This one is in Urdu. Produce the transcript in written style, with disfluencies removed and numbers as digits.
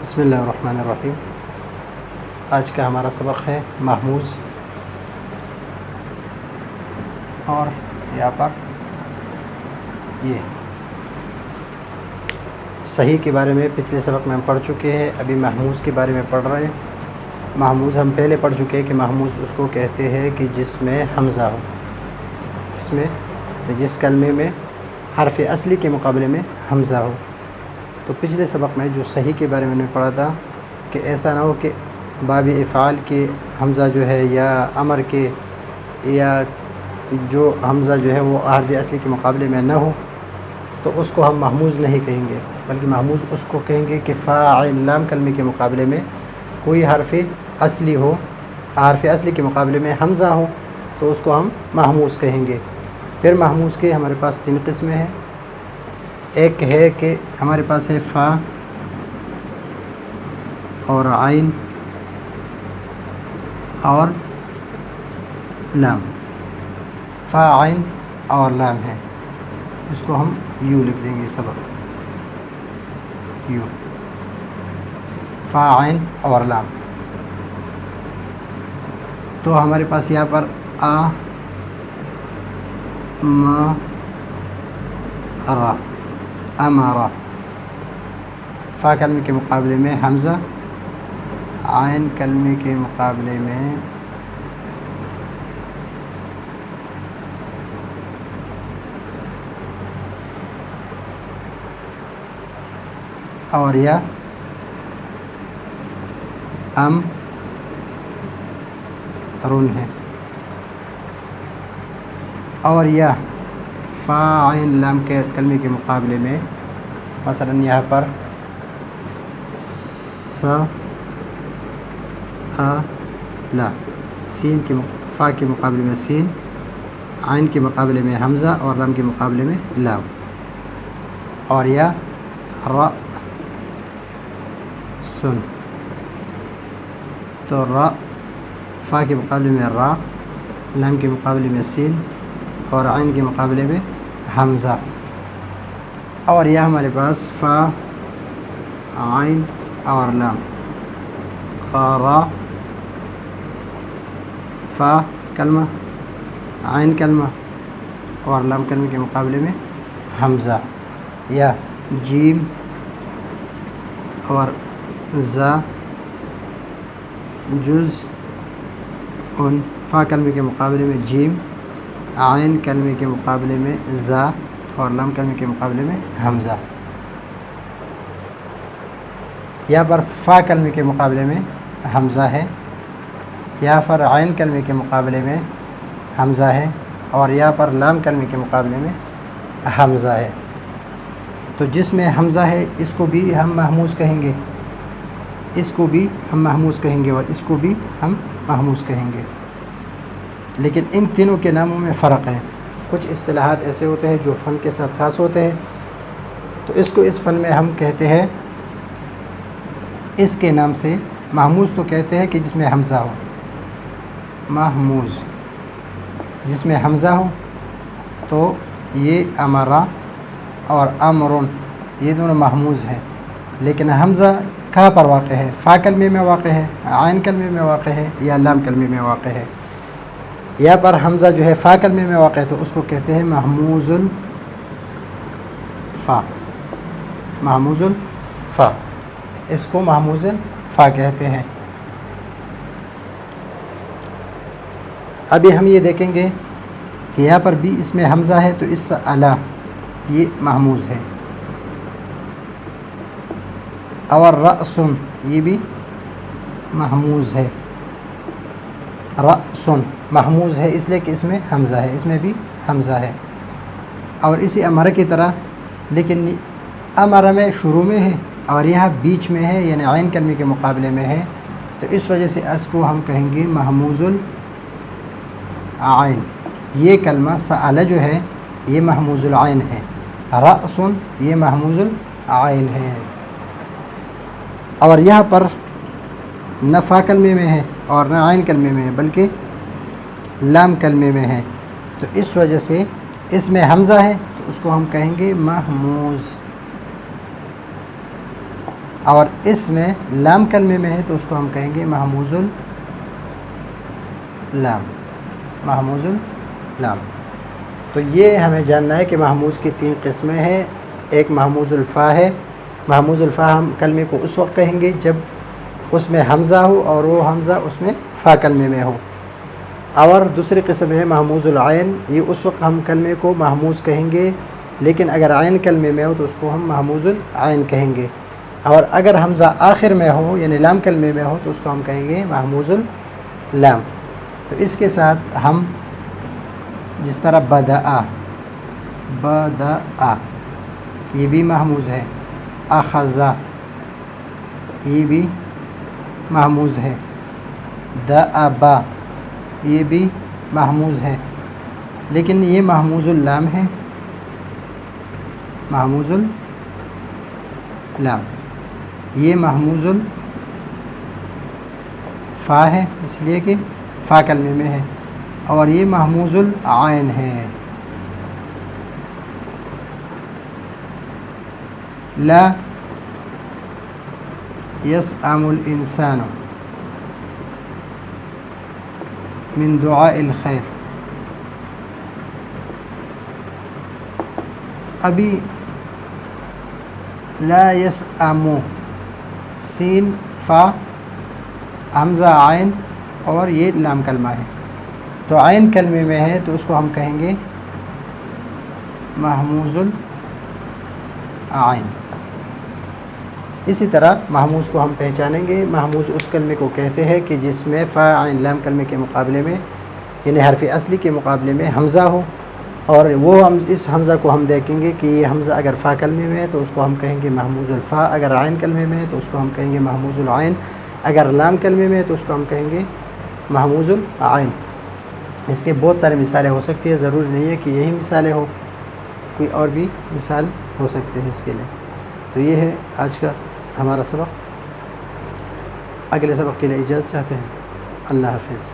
بسم اللہ الرحمن الرحیم۔ آج کا ہمارا سبق ہے محموز، اور یہاں پر یہ صحیح کے بارے میں پچھلے سبق میں ہم پڑھ چکے ہیں، ابھی محموز کے بارے میں پڑھ رہے ہیں۔ محموز ہم پہلے پڑھ چکے ہیں کہ محموز اس کو کہتے ہیں کہ جس میں حمزہ ہو، جس کلمے میں حرف اصلی کے مقابلے میں حمزہ ہو۔ تو پچھلے سبق میں جو صحیح کے بارے میں نے پڑھا تھا کہ ایسا نہ ہو کہ باب افعال کے حمزہ جو ہے یا امر کے یا جو حمزہ جو ہے وہ حرف اصلی کے مقابلے میں نہ ہو، تو اس کو ہم محموز نہیں کہیں گے، بلکہ محموز اس کو کہیں گے کہ فاعل لام کلمے کے مقابلے میں کوئی حرف اصلی ہو، حرف اصلی کے مقابلے میں حمزہ ہو، تو اس کو ہم محموز کہیں گے۔ پھر محموز کے ہمارے پاس 3 قسمیں ہیں۔ ایک ہے کہ ہمارے پاس ہے فا اور عین اور لام۔ فا عین اور لام ہے، اس کو ہم یوں لکھ دیں گے سبق، یوں فا عین اور لام۔ تو ہمارے پاس یہاں پر آ ما را، امارا، فا کلمے کے مقابلے میں حمزہ، عین کلمے کے مقابلے میں اور یا رن ہے، اور یا فا عین لام کے کلمے کے مقابلے میں مثلا یہاں پر س ا لا، سین کے فا کے مقابلے میں سین، عین کے مقابلے میں حمزہ اور لام کے مقابلے میں لام، اور یا را سن، تو را فا کے مقابلے میں را، لام کے مقابلے میں سین اور عین کے مقابلے میں حمزہ، اور یہ ہمارے پاس فا عین اور لام، قارا، فا کلمہ، عین کلمہ اور لام کلمے کے مقابلے میں حمزہ، یا جیم اور زا، جز ان، فا کلمے کے مقابلے میں جیم، عین کلمے کے مقابلے میں زا اور لام کلمے کے مقابلے میں حمزہ۔ یہاں پر فا کلمے کے مقابلے میں حمزہ ہے، یہاں پر عین کلمے کے مقابلے میں حمزہ ہے، اور یہاں پر لام کلمے کے مقابلے میں حمزہ ہے۔ تو جس میں حمزہ ہے اس کو بھی ہم محموز کہیں گے، اس کو بھی ہم محموز کہیں گے، اور اس کو بھی ہم محموز کہیں گے، لیکن ان تینوں کے ناموں میں فرق ہے۔ کچھ اصطلاحات ایسے ہوتے ہیں جو فن کے ساتھ خاص ہوتے ہیں، تو اس کو اس فن میں ہم کہتے ہیں اس کے نام سے محموز، تو کہتے ہیں کہ جس میں حمزہ ہو، محموز جس میں حمزہ ہو، تو یہ امرا اور امرن یہ دونوں محموز ہیں، لیکن حمزہ کہاں پر واقع ہے؟ فا کلمے میں واقع ہے، عین کلمے میں واقع ہے، یا لام کلمے میں واقع ہے؟ یہاں پر حمزہ جو ہے فا کلمے میں واقع ہے، تو اس کو کہتے ہیں محموز الفا، محموز الفا، اس کو محموز الفا کہتے ہیں۔ ابھی ہم یہ دیکھیں گے کہ یہاں پر بھی اس میں حمزہ ہے، تو اس سے اعلیٰ یہ محموز ہے، اور رأسن یہ بھی محموز ہے، رأسن محموز ہے اس لیے کہ اس میں حمزہ ہے، اس میں بھی حمزہ ہے، اور اسی امرہ کی طرح، لیکن امرہ میں شروع میں ہے اور یہاں بیچ میں ہے، یعنی عین کلمے کے مقابلے میں ہے، تو اس وجہ سے اس کو ہم کہیں گے محموز العین۔ یہ کلمہ سأل جو ہے یہ محموز العین ہے، رأسن یہ محموز العین ہے، اور یہاں پر نہ فا کلمے میں ہے اور نہ عین کلمے میں ہے، بلکہ لام کلمے میں ہے، تو اس وجہ سے اس میں حمزہ ہے، تو اس کو ہم کہیں گے محموز، اور اس میں لام کلمے میں ہے تو اس کو ہم کہیں گے محموز اللام، محموز اللام۔ تو یہ ہمیں جاننا ہے کہ محموز کی 3 قسمیں ہیں۔ ایک محموز الفا ہے، محموز الفا ہم کلمے کو اس وقت کہیں گے جب اس میں حمزہ ہو اور وہ حمزہ اس میں فا کلمے میں ہو۔ اور دوسری قسم ہے محموز العین، یہ اس وقت ہم کلمے کو محموز کہیں گے لیکن اگر عین کلمے میں ہو تو اس کو ہم محموز العین کہیں گے، اور اگر حمزہ آخر میں ہو یعنی لام کلمے میں ہو تو اس کو ہم کہیں گے محموز اللام۔ تو اس کے ساتھ ہم جس طرح بدآ، بدآ یہ بھی محموز ہے، اخذا یہ بھی محموز ہے، دأبا یہ بھی محموز ہے، لیکن یہ محموز اللام ہے، محموز اللام۔ یہ محموز الفا ہے اس لیے کہ فا کلمے میں ہے، اور یہ محموز العین ہے۔ لا يسأم الإنسان من دعاء الخیر، ابھی لا يسأم سین فا حمزہ عین اور یہ لام کلمہ ہے، تو عین کلمے میں ہے تو اس کو ہم کہیں گے محموز العین۔ اسی طرح محموز کو ہم پہچانیں گے، محموز اس کلمے کو کہتے ہیں کہ جس میں فا عین لام کلمے کے مقابلے میں یعنی حرف اصلی کے مقابلے میں حمزہ ہو، اور وہ ہم اس حمزہ کو ہم دیکھیں گے کہ یہ حمزہ اگر فا کلمے میں ہے تو اس کو ہم کہیں گے محموز الفا، اگر عین کلمے میں ہے تو اس کو ہم کہیں گے محموز العین، اگر لام کلمے میں ہے تو اس کو ہم کہیں گے محموز العین۔ اس کے بہت سارے مثالیں ہو سکتی ہے، ضروری نہیں ہے کہ یہی مثالیں ہو، کوئی اور بھی مثال ہو سکتے ہیں اس کے لیے۔ تو یہ ہے آج کا ہمارا سبق، اگلے سبق کے لیے اجازت چاہتے ہیں۔ اللہ حافظ۔